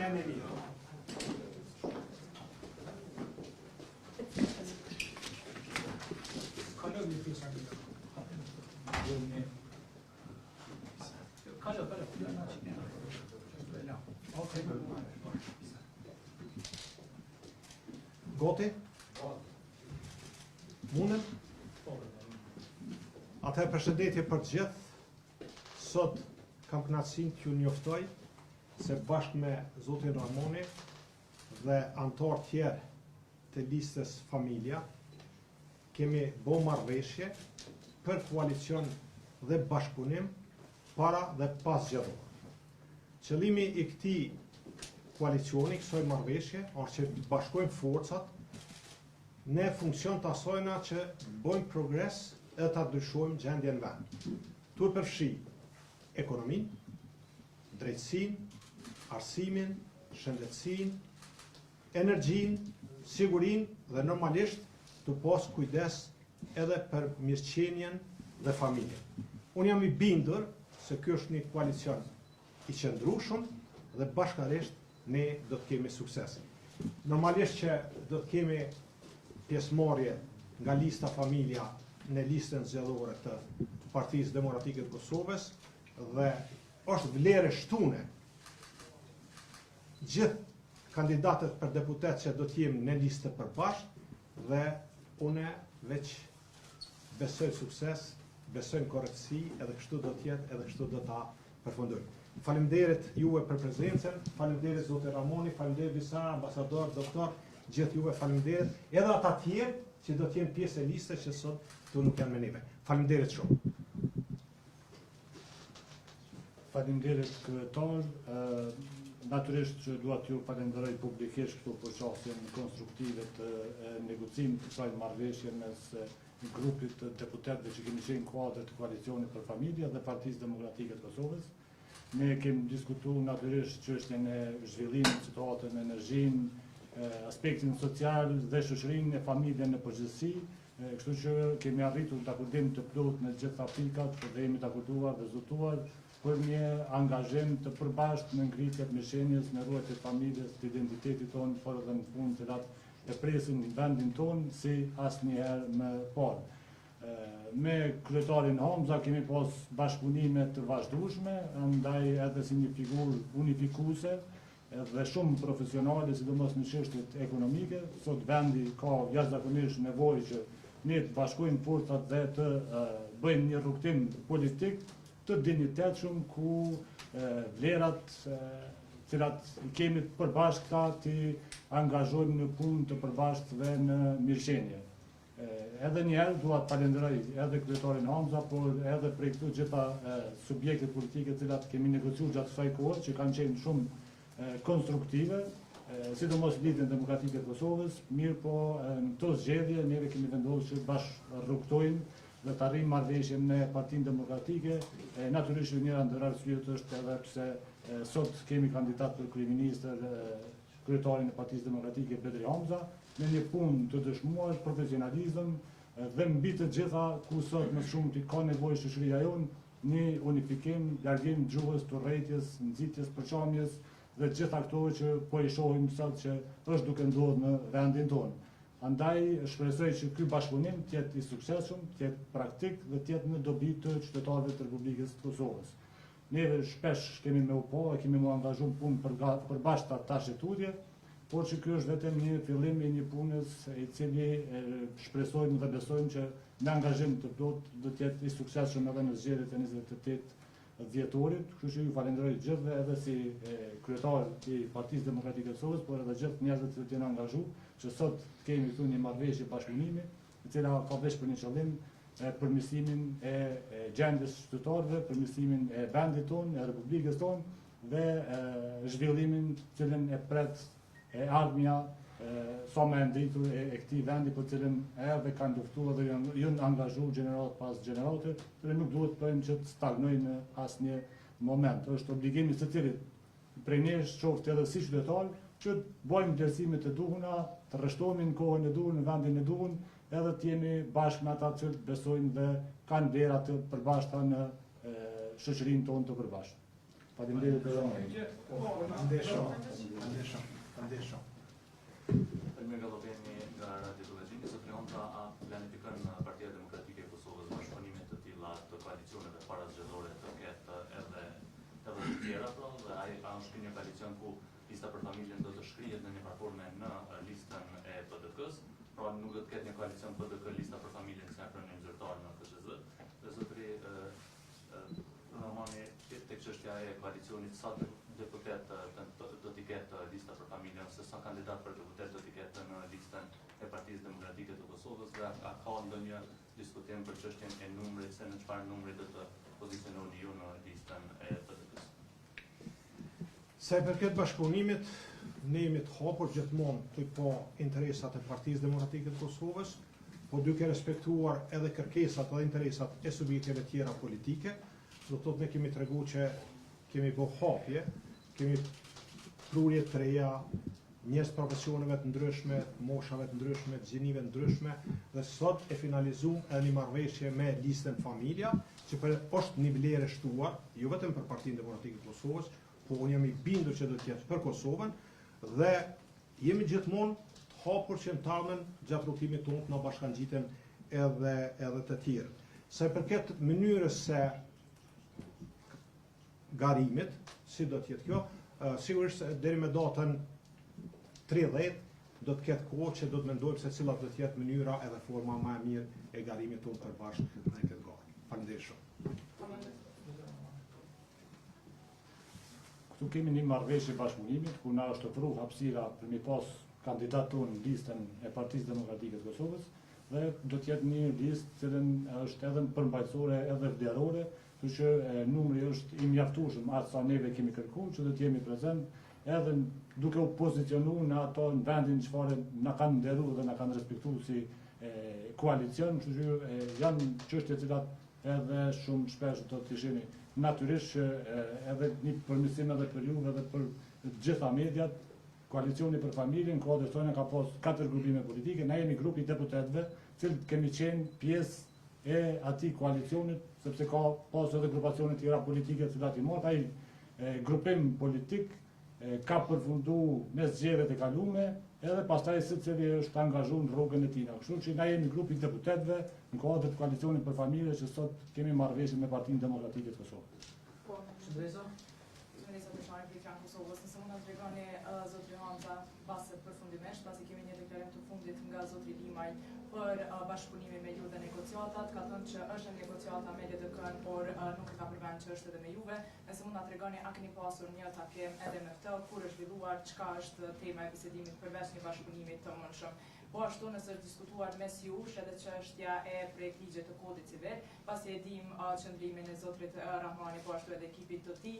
e mirë. Kaloj një pisa një. Kaloj. Goti? Mundem? Atëherë përshëndetje për të gjithë. Sot kam kënaqësinë t'ju njoftoj se bashkë me zotin Ramoni dhe anëtar tjerë të listës Familja kemi bo marrëveshje për koalicion dhe bashkëpunim para dhe pas zgjedhjeve. Qëllimi i këtij koalicioni, kësaj marrëveshje, është që të bashkojmë forcat në funksion të asajna që bëjmë progres edhe ta ndryshojmë gjendjen vend. Tu përfshi ekonominë, drejtësinë, arsimin, shëndetësinë, energjinë, sigurinë dhe normalisht të pas kujdes edhe për mirëqenien dhe familjen. Unë jam i bindur se ky është një koalicion i qëndrueshëm dhe bashkërisht ne do të kemi sukses. Normalisht që do të kemi pjesëmarrje nga lista Familja në listën zgjedhore të Partisë Demokratike të Kosovës dhe është vlerë shtune gjithë kandidatët për deputet që do të jemi në listë përbashkët dhe une veç besoj sukses, besoj në korrektësi, edhe kështu do të jetë, edhe kështu do ta përfundojmë. Faleminderit juve për prezencën, faleminderit zotë Ramoni, faleminderit disa ambasador, doktor, gjithë juve faleminderit, edhe ata tjerë që do të jenë pjesë e listës që sot tu nuk janë me neve. Faleminderit shumë. Faleminderit kryetar. Natyrisht që dua t'ju falenderoj publikisht këtu për çështjen konstruktive të negocimit të kësaj marrëveshje mes grupit të deputetëve që kemi qenë kuadër të koalicionit për familje dhe Partisë Demokratike të Kosovës. Ne kemi diskutuar natyrisht çështjen e zhvillimit, situatën me energjinë, aspektin social dhe shoqërinë e familjen në përgjithësi, kështu që kemi arritur dakordim të plotë në gjitha pikat dhe jemi dakorduar dhe zotuar për një angazhim të përbashkët në ngritjet mirëqenies, në ruajtjen e familjes, të identitetit tonë, por edhe në punë të cilat e presin vendin tonë si asnjëherë më parë. Me kryetarin Hamza kemi pas bashkëpunime të vazhdueshme, andaj edhe si një figurë unifikuese dhe shumë profesionale, sidomos në çështjet ekonomike. Sot vendi ka jashtëzakonisht nevojë që ne të bashkojmë forcat dhe të bëjmë një rrugtim politik të dinjitetshëm ku vlerat cilat kemi të përbashkëta të angazhojmë në punë të përbashkëtve në mirëqenie. Edhe njëherë dua të falenderoj edhe kryetarin Hamza, por edhe prej këtu gjitha subjektet politike të cilat kemi negociuar gjatë kësaj kohe që kanë qenë shumë konstruktive, sidomos Lidhjen Demokratike të Kosovës, mirë po në këto zgjedhje neve kemi vendosur që bashkë rrugtojmë dhe të arrijmë marrëveshjen me Partinë Demokratike. Natyrisht njëra ndër arsyet është edhe pse sot kemi kandidat për kryeministër kryetarin e Partisë Demokratike Bedri Hamza, në një punë të dëshmuar, profesionalizëm dhe mbi të gjitha ku sot më shumë të ka nevojë shoqëria jonë, një unifikim, largim gjuhës, turrëties, nxitjes përçamjes dhe gjitha këto që po i shohim sot që është duke ndodhur në vendin tonë. Andaj shpresoj që ky bashkëpunim të jetë i suksesshëm, të jetë praktik dhe të jetë në dobi të qytetarëve të Republikës së Kosovës. Neve shpesh kemi me u kemi mu angazhuar punë përbashkët tash e tutje, por që ky është vetëm një fillim i një punës i cili shpresojmë dhe besojmë që në angazhim të plotë do të jetë i suksesshëm edhe në zgjedhjet e 28 dhjetorit. Kështu që ju falenderoj gjithëve edhe si kryetar i Partisë Demokratike të Kosovës, por edhe gjithë njerëzit që janë angazhuar, që sot kemi këtu një marrëveshje bashkëpunimi, e cila ka veç për një qëllim përmirësimin e gjendjes së qytetarëve, përmirësimin e vendit tonë, e Republikës tonë dhe zhvillimin cilën e pret e ardhmja sa më e ndritur e këtij vendi për cilën edhe kanë luftuar dhe janë angazhuar gjenerat pas gjenerate, dhe nuk duhet të bëjmë që të stagnojnë në asnjë moment. Është obligimi i secilit prej nesh, qoftë edhe si qytetar, që të bëjmë vlerësimet e duhura, të rreshtohemi në kohën e duhur, në vendin e duhur, edhe të jemi bashkë me ata që besojnë dhe kanë vlera të përbashkëta në shoqërinë tonë të përbashkët. Faleminderit për Ndeshëm. Mirë Galopeni nga Radio Vllaznia, zotri Honta, a planifikon Partia Demokratike e Kosovës bashkëpunime të tilla të koalicioneve parazgjedhore të ketë edhe të tjera, pra, dhe a është një koalicion ku lista për familjen do të shkrihet në një platforme në listën e PDK-s, pra nuk do të ketë një koalicion PDK lista për familjen si akronim zyrtar në KSZ. Dhe zotri Ramani, tek çështja e koalicionit, sa deputet do t'i ketë lista për familjen, se sa kandidat për deputet do t'i ketë në listën e Partisë Demokratike të Kosovës, dhe a ka ndonjë diskutim për çështjen e numrit, se në çfarë numri do të poziciononi ju në listën e PDK-s? Sa i përket bashkëpunimit, ne jemi të hapur gjithmonë të po interesat e Partisë Demokratike të Kosovës, po duke respektuar edhe kërkesat edhe interesat e subjekteve tjera politike. Do të thotë ne kemi tregu që kemi bo hapje, kemi prurje të reja, njerëz profesioneve të ndryshme, moshave të ndryshme, gjinive të ndryshme, dhe sot e finalizum edhe një marrëveshje me listën familja, që është një vlerë shtuar, jo vetëm për Partinë Demokratike të Kosovës, po unë jam i bindur që do të jetë për Kosovën, dhe jemi gjithmonë të hapur që në tarmen gjatë rrugtimit tonë të na bashkangjiten edhe të tjerë. Sa i përket mënyrës se garimit, si do të jetë kjo, sigurisht deri me datën 30 do të ketë kohë që do të mendojmë se cilat do të jetë mënyra edhe forma më e mirë e garimit tonë për bashkë në këtë garë. Faleminderit shumë. Këtu kemi një marrëveshje bashkëpunimit, ku na është ofruar hapësira për mi pas kandidat tonë në listën e Partisë Demokratike të Kosovës, dhe do të jetë një listë cilën është edhe përmbajtësore edhe vlerore, kështu që numri është i mjaftueshëm atë sa neve kemi kërkuar që do të jemi prezent edhe duke u pozicionuar në ato në vendin çfarë na kanë nderuar dhe na kanë respektuar si koalicion, kështu që janë çështje të cilat edhe shumë shpesh do të ishini natyrisht që edhe një përmirësim edhe për ju edhe për gjitha mediat. Koalicioni për familjen, kodër tonë ka pas 4 grupime politike, na jemi grupi i deputetëve, cilët kemi qenë pjesë e atij koalicionit, sepse ka pas edhe grupacione tjera politike të cilat i mot ai grupim politik ka përfundu me zgjedhjet e kaluara, edhe pastaj secili është angazhuar në rrugën e tij. Kështu që na jemi grupi i deputetëve në kodër të koalicionit për familje që sot kemi marrëveshje me Partinë Demokratike të Kosovës. Kosovës, nëse mund të tregoni zotri Honta base përfundimisht, pasi kemi një deklarim të fundit nga zotri Limaj për bashkëpunimin me ju dhe negociatat, ka thënë që është në negociata me LDK-n, por nuk e ka përmend që është edhe me juve. Nëse mund ta tregoni, a keni pasur një takim edhe me këtë, kur është zhvilluar, çka është tema e bisedimit përveç një bashkëpunimi të mënshëm. Po ashtu nëse është diskutuar mes jush edhe çështja e projektligjit të kodit civil, pasi e dim qëndrimin e zotrit Rahmani, po ashtu edhe ekipit të tij,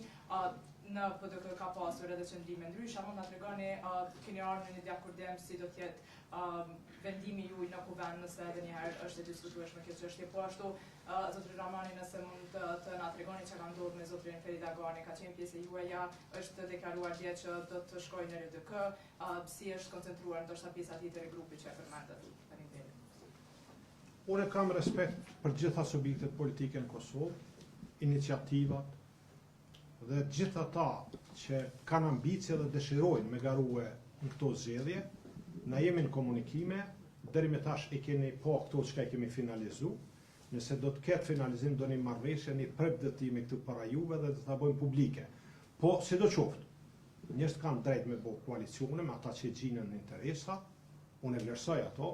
në PDK ka pasur edhe qëndrime ndryshe, mund na tregoni, keni ardhur në një dakordim si do të jetë vendimi juaj në kuvend nëse edhe një herë është e diskutueshme kjo çështje. Po ashtu zotri Rahmani, nëse mund të na tregoni çka ka ndodhur me zotrin Ferida Gani, ka qenë pjesë e juaja, është deklaruar dje që do të shkojë në LDK, si është koncentruar ndoshta pjesa tjetër e grupit që e përmendet. Faleminderit. Unë kam respekt për gjitha subjektet politike në Kosovë, iniciativat, dhe gjithë ata që kanë ambicie dhe dëshirojnë me garue në këto zgjedhje, na jemi në komunikime, deri me tash e keni po këto që i kemi finalizu, nëse do të ketë finalizim do një marrëveshje, një pregëdëtimi këtu para juve dhe do ta bëjmë publike. Po, sidoqoftë, njerëzit kanë drejt me bëj koalicione me ata që gjinën në interesa, unë e vlerësoj ato,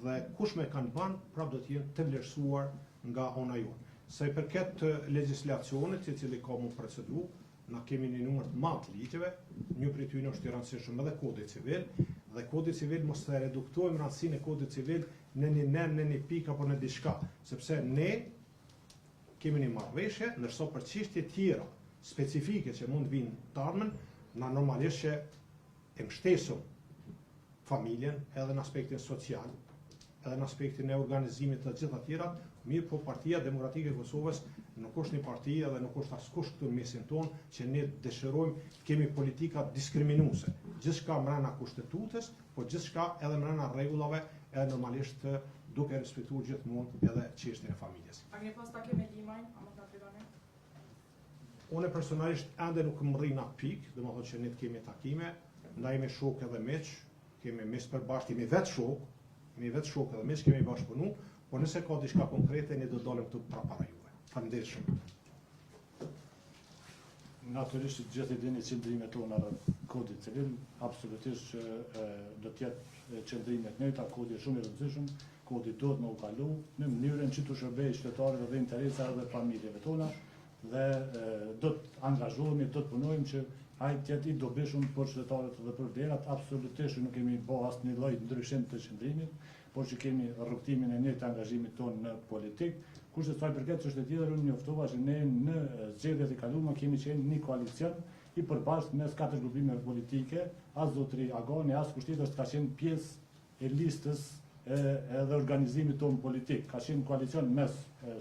dhe kush me kanë banë, prapë do të jenë të vlerësuar nga ona jonë. Sa i përket legjislacionit i cili ka mund procedu, na kemi një numër të madh të ligjeve, një prej tyre është i rëndësishëm edhe Kodi Civil, dhe Kodi Civil mos të reduktojmë rëndësinë e Kodit Civil në një pikë apo në diçka, sepse ne kemi një marrëveshje, ndërsa për çështje tjera specifike që mund vinë të ardhmen, na normalisht që e mbështesëm familjen edhe në aspektin social, edhe në aspektin e organizimit të gjitha tjera, mirë po Partia Demokratike e Kosovës nuk është një parti edhe nuk është askush këtu në mesin tonë që ne dëshirojmë kemi politika diskriminuese. Gjithçka mbrana kushtetutës, po gjithçka edhe mbrana rregullave, edhe normalisht duke respektuar gjithmonë edhe çështjen e familjes. A keni pas takim me Limajn, a mund ta tregoni? Unë personalisht ende nuk më rrina pikë, dhe më thotë që ne të kemi takime, nda jemi shok edhe meq, kemi mes përbashkë, kemi vetë shok edhe meq, kemi bashkëpunu, por nëse ka diçka konkrete, ne do dalim këtu para juve. Faleminderit shumë. Natyrisht të gjithë i dini qëndrimet tona rreth kodit civil, absolutisht që do të jetë qëndrimet njëjta, kodi është shumë i rëndësishëm, kodi duhet me u kalu në mënyrën që të shërbejë qytetarëve dhe interesave dhe familjeve tona, dhe do të angazhohemi, do të punojmë që ai të jetë i dobishëm për qytetarët dhe për vlerat. Absolutisht nuk kemi bë asnjë lloj ndryshim të qëndrimit, por që kemi rrugtimin e njëjtë të angazhimit tonë në politikë. Kurse sa i përket çështës tjetër, unë njoftova që ne në zgjedhjet e kaluara kemi qenë një koalicion i përbashkët mes 4 grupimeve politike, as zotri Agani, as kushtetas ka qenë pjesë e listës edhe organizimit tonë politik. Ka qenë koalicion mes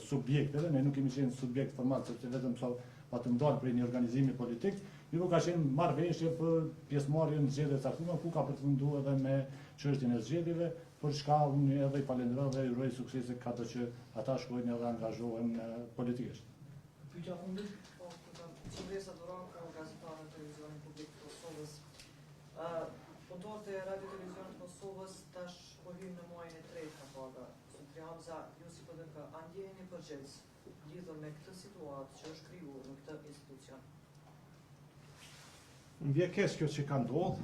subjekteve, ne nuk kemi qenë subjekt formal, sepse vetëm sa patëm dalë prej një organizimi politik, ju ka qenë marrëveshje për pjesëmarrjen në zgjedhjet e caktuara, ku ka përfunduar edhe me çështjen e zgjedhjeve, për çka unë edhe i falenderoj dhe i uroj suksese kato që ata shkojnë edhe angazhohen politikisht. Pyetja fundit, Qeveria Duran ka gazetarë në televizionin publik të Kosovës. Punëtorët e Radio Televizionit të Kosovës tash po hyjnë në muajin e tretë ka paga. Zotri Hamza, ju si PDK, a ndjeni përgjegjës lidhur me këtë situatë që është krijuar në këtë institucion? Më vjen keq kjo që ka ndodhur.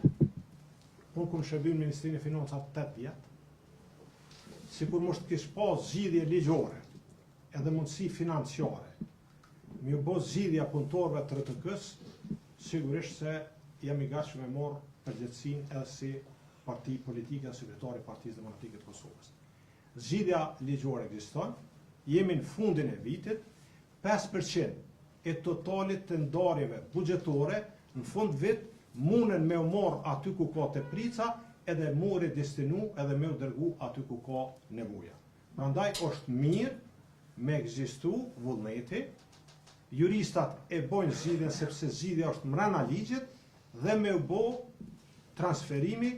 Unë kum shërbim në Ministrinë e Financave 8 vjet. Sikur mos të kish pas zgjidhje ligjore edhe mundësi financiare, më u bë zgjidhja punëtorëve të RTK-s, sigurisht se jam i gatshëm me marr përgjegjësinë edhe si parti politike dhe sekretari i Partisë Demokratike të Kosovës. Zgjidhja ligjore ekziston, jemi në fundin e vitit, 5% e totalit të ndarjeve buxhetore në fund vit munden me u marr aty ku ka teprica, edhe mu redestinu edhe me u dërgu aty ku ka nevoja. Prandaj është mirë me ekzistu vullneti, juristat e bojnë zgjidhjen sepse zgjidhja është mbrana ligjit dhe me u bë transferimi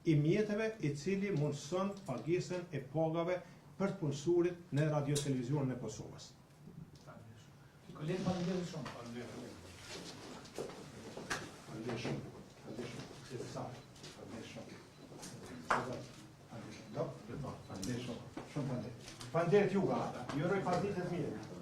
i mjeteve i cili mundson pagesën e pagave për të punësurit në radio televizionin e Kosovës. Kolegë, faleminderit shumë. Faleminderit juve, ju uroj pasditë të mira.